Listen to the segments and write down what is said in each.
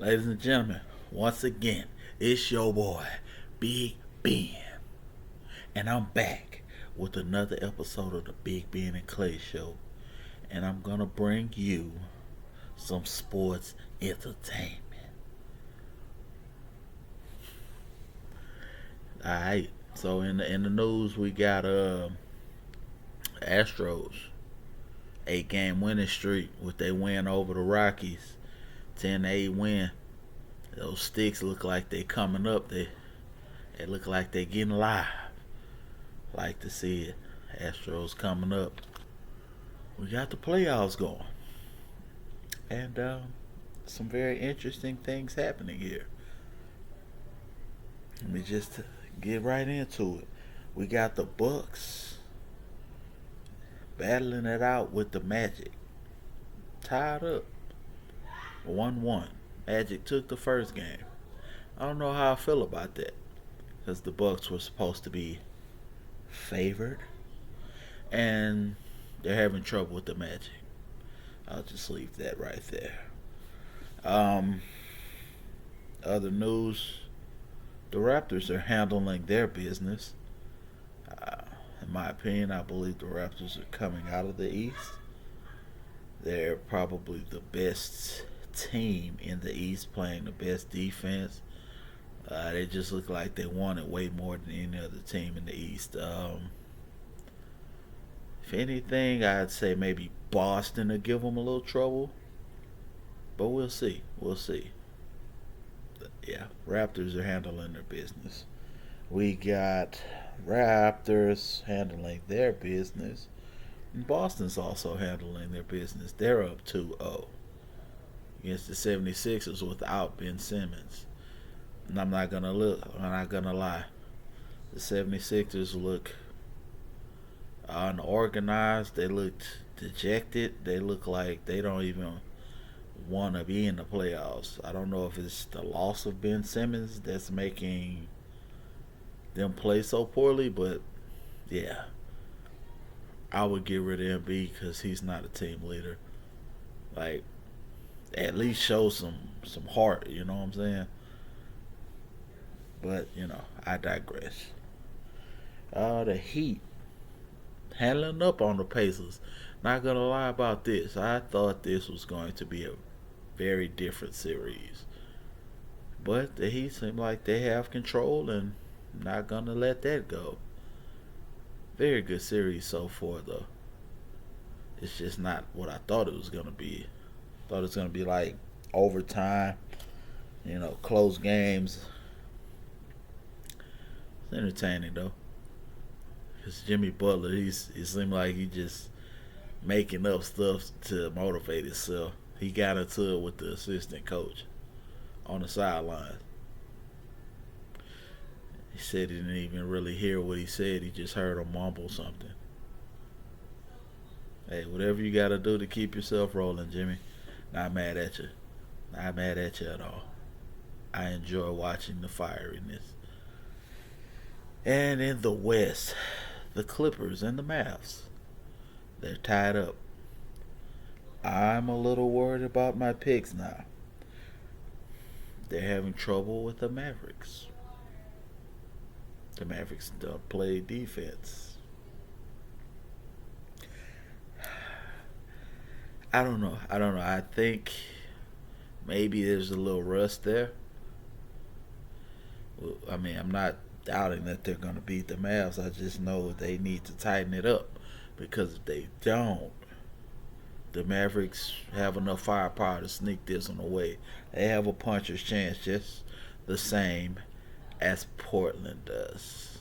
Ladies and gentlemen, once again, it's your boy, Big Ben. And I'm back with another episode of the Big Ben and Clay Show. And I'm going to bring you some sports entertainment. Alright, so in the news, we got Astros. 8-game winning streak with their win over the Rockies. 10-8 win. Those sticks look like they coming up. They look like they getting live. Like to see it. Astros coming up. We got the playoffs going. And some very interesting things happening here. Let me just get right into it. We got the Bucks battling it out with the Magic. Tied up. 1-1. Magic took the first game. I don't know how I feel about that. Because the Bucks were supposed to be favored. And they're having trouble with the Magic. I'll just leave that right there. Um, Other news, the Raptors are handling their business. Uh, in my opinion, I believe the Raptors are coming out of the East. They're probably the best team in the East, playing the best defense. They just look like they want it way more than any other team in the East. If anything, I'd say maybe Boston will give them a little trouble, but we'll see. We'll see. But yeah, Raptors are handling their business. We got Raptors handling their business. And Boston's also handling their business. They're up 2-0 against the 76ers without Ben Simmons. And I'm not gonna lie. The 76ers look unorganized. They looked dejected. They look like they don't even want to be in the playoffs. I don't know if it's the loss of Ben Simmons that's making them play so poorly, but yeah, I would get rid of MB because he's not a team leader. Like, at least show some heart. You know what I'm saying? But I digress. The Heat handling up on the Pacers. Not gonna lie about this. I thought this was going to be a very different series, but the Heat seem like they have control and not gonna let that go. Very good series so far, though. It's just not what I thought it was gonna be. Thought it was gonna be like overtime, close games. It's entertaining though, because Jimmy Butler, he seemed like he just making up stuff to motivate himself. He got into it with the assistant coach on the sideline. He said he didn't even really hear what he said. He just heard him mumble something. Hey, whatever you got to do to keep yourself rolling, Jimmy. Not mad at you. Not mad at you at all. I enjoy watching the fieriness. And in the West, the Clippers and the Mavs, they're tied up. I'm a little worried about my picks now. They're having trouble with the Mavericks. The Mavericks don't play defense. I don't know. I think maybe there's a little rust there. Well, I mean, I'm not doubting that they're going to beat the Mavs. I just know they need to tighten it up, because if they don't, the Mavericks have enough firepower to sneak this one away. They have a puncher's chance, just the same as Portland does.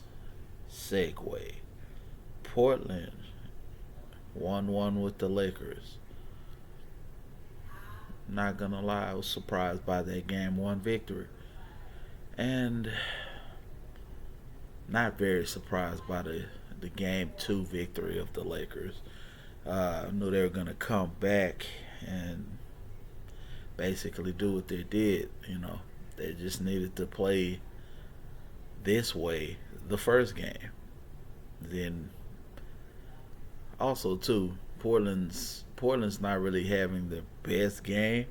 Segue. Portland 1-1 with the Lakers. Not gonna lie, I was surprised by that game one victory. And not very surprised by the game two victory of the Lakers. I knew they were gonna come back and basically do what they did. They just needed to play this way the first game. Then also too, Portland's not really having the best game.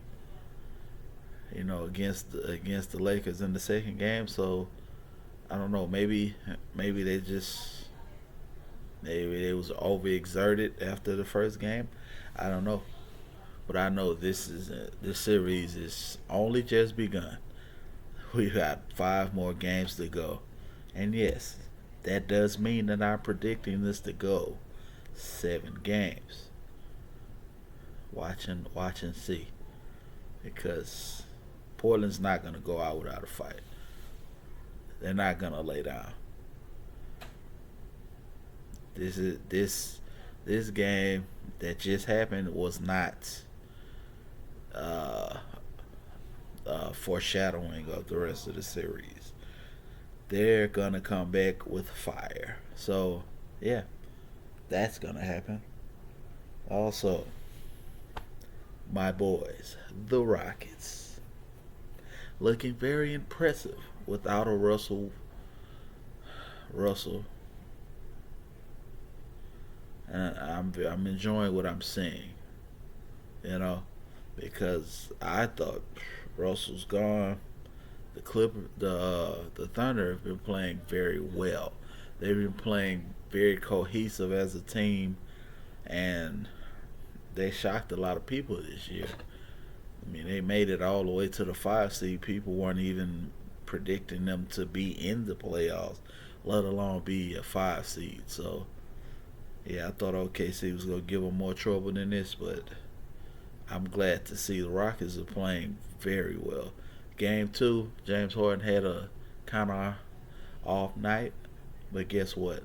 against the Lakers in the second game. So I don't know. Maybe they just maybe they was overexerted after the first game. I don't know, but I know this series is only just begun. We got 5 more games to go, and yes, that does mean that I'm predicting this to go 7 games. Watch and see, because Portland's not gonna go out without a fight. They're not gonna lay down. This is this game that just happened was not uh, foreshadowing of the rest of the series. They're gonna come back with fire. So yeah, that's gonna happen. Also, my boys, the Rockets, looking very impressive without a Russell, and I'm enjoying what I'm seeing. You know, because I thought Russell's gone. The Thunder have been playing very well. They've been playing very cohesive as a team, and they shocked a lot of people this year. I mean, they made it all the way to the 5 seed. People weren't even predicting them to be in the playoffs, let alone be a 5 seed. So yeah, I thought OKC was gonna give them more trouble than this, but I'm glad to see the Rockets are playing very well. Game two, James Harden had a kind of off night, but guess what?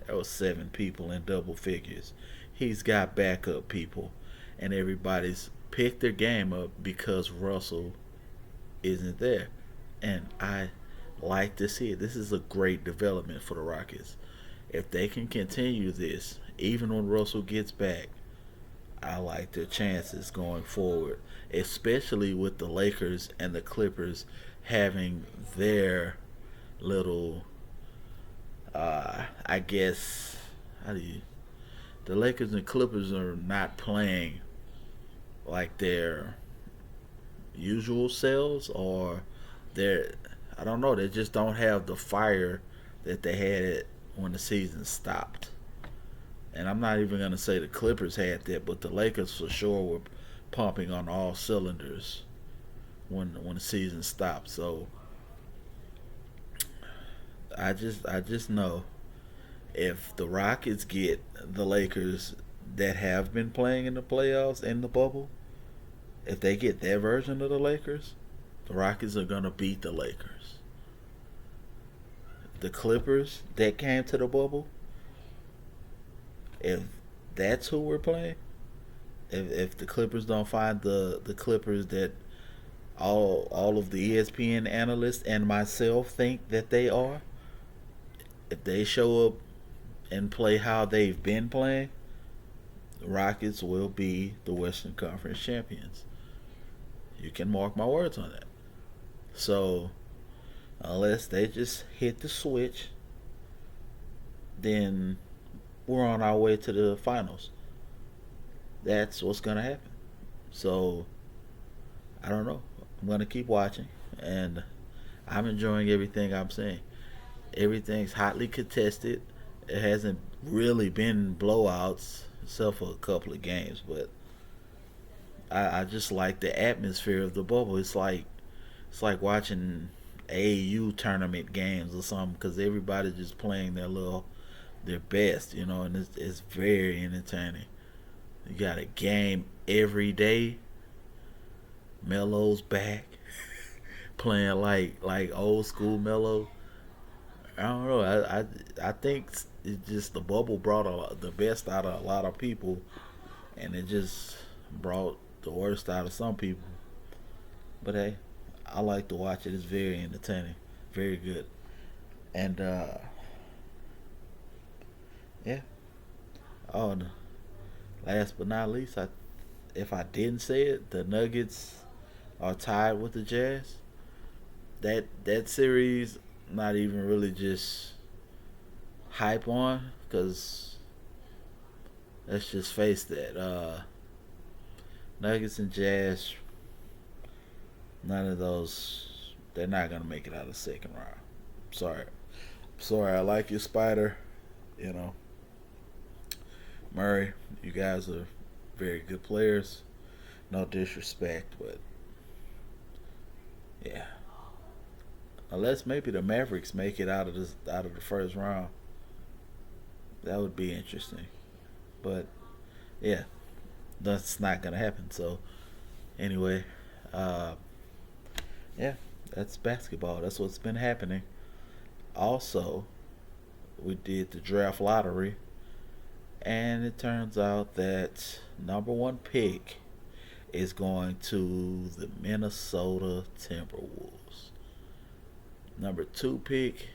There was 7 people in double figures. He's got backup people, and everybody's picked their game up because Russell isn't there, and I like to see it. This is a great development for the Rockets. If they can continue this, even when Russell gets back, I like their chances going forward, especially with the Lakers and the Clippers having their little, I guess, how do you? The Lakers and Clippers are not playing like their usual selves, or they're, I don't know, they just don't have the fire that they had when the season stopped. And I'm not even gonna say the Clippers had that, but the Lakers for sure were pumping on all cylinders when the season stopped. So I just know if the Rockets get the Lakers that have been playing in the playoffs in the bubble, if they get their version of the Lakers, the Rockets are gonna beat the Lakers. The Clippers that came to the bubble, if that's who we're playing, if the Clippers don't find the Clippers that all of the ESPN analysts and myself think that they are, if they show up and play how they've been playing, the Rockets will be the Western Conference champions. You can mark my words on that. So unless they just hit the switch, then we're on our way to the finals. That's what's gonna happen. So I don't know. I'm gonna keep watching, and I'm enjoying everything I'm seeing. Everything's hotly contested. It hasn't really been blowouts except for a couple of games, but I just like the atmosphere of the bubble. It's like watching AAU tournament games or something, because everybody's just playing their best, and it's very entertaining. You got a game every day. Melo's back playing like old school Melo. I don't know. I think it's just the bubble brought the best out of a lot of people, and it just brought the worst out of some people. But hey, I like to watch it. It's very entertaining, very good, and yeah. Oh, and last but not least, if I didn't say it, the Nuggets are tied with the Jazz. That series, not even really just hype on, because let's just face that. Nuggets and Jazz None of those. They're not gonna make it out of the second round. Sorry. Sorry. I like you, Spider. You know, Murray. You guys are very good players. No disrespect, but yeah. Unless maybe the Mavericks make it out of the first round, that would be interesting. But yeah, that's not gonna happen. So anyway, uh, yeah, that's basketball. That's what's been happening. Also, we did the draft lottery, and it turns out that number one pick is going to the Minnesota Timberwolves. Number two pick,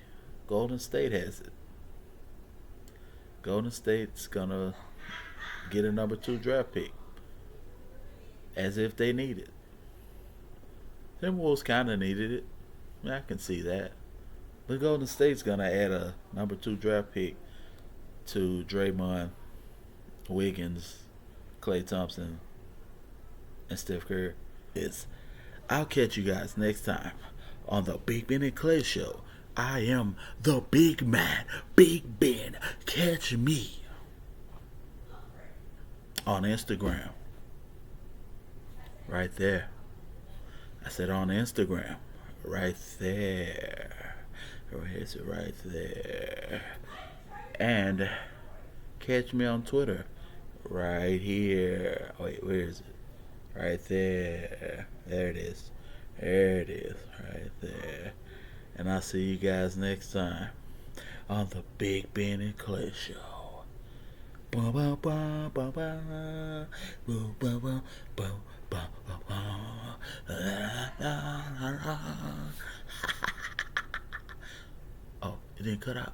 Golden State has it. Golden State's gonna get a number two draft pick, as if they need it. Timberwolves kind of needed it. I can see that. But Golden State's gonna add a number two draft pick to Draymond, Wiggins, Klay Thompson, and Steph Curry. Is I'll catch you guys next time on the Big Ben and Clay Show. I am the big man, Big Ben. Catch me on Instagram. Right there. I said on Instagram. Right there. Where is it? Right there. And catch me on Twitter. Right here. Wait, where is it? Right there. There it is. There it is. Right there. And I'll see you guys next time on the Big Ben and Clay Show. Ba ba ba ba ba ba ba ba ba ba ba. Oh, it didn't cut out.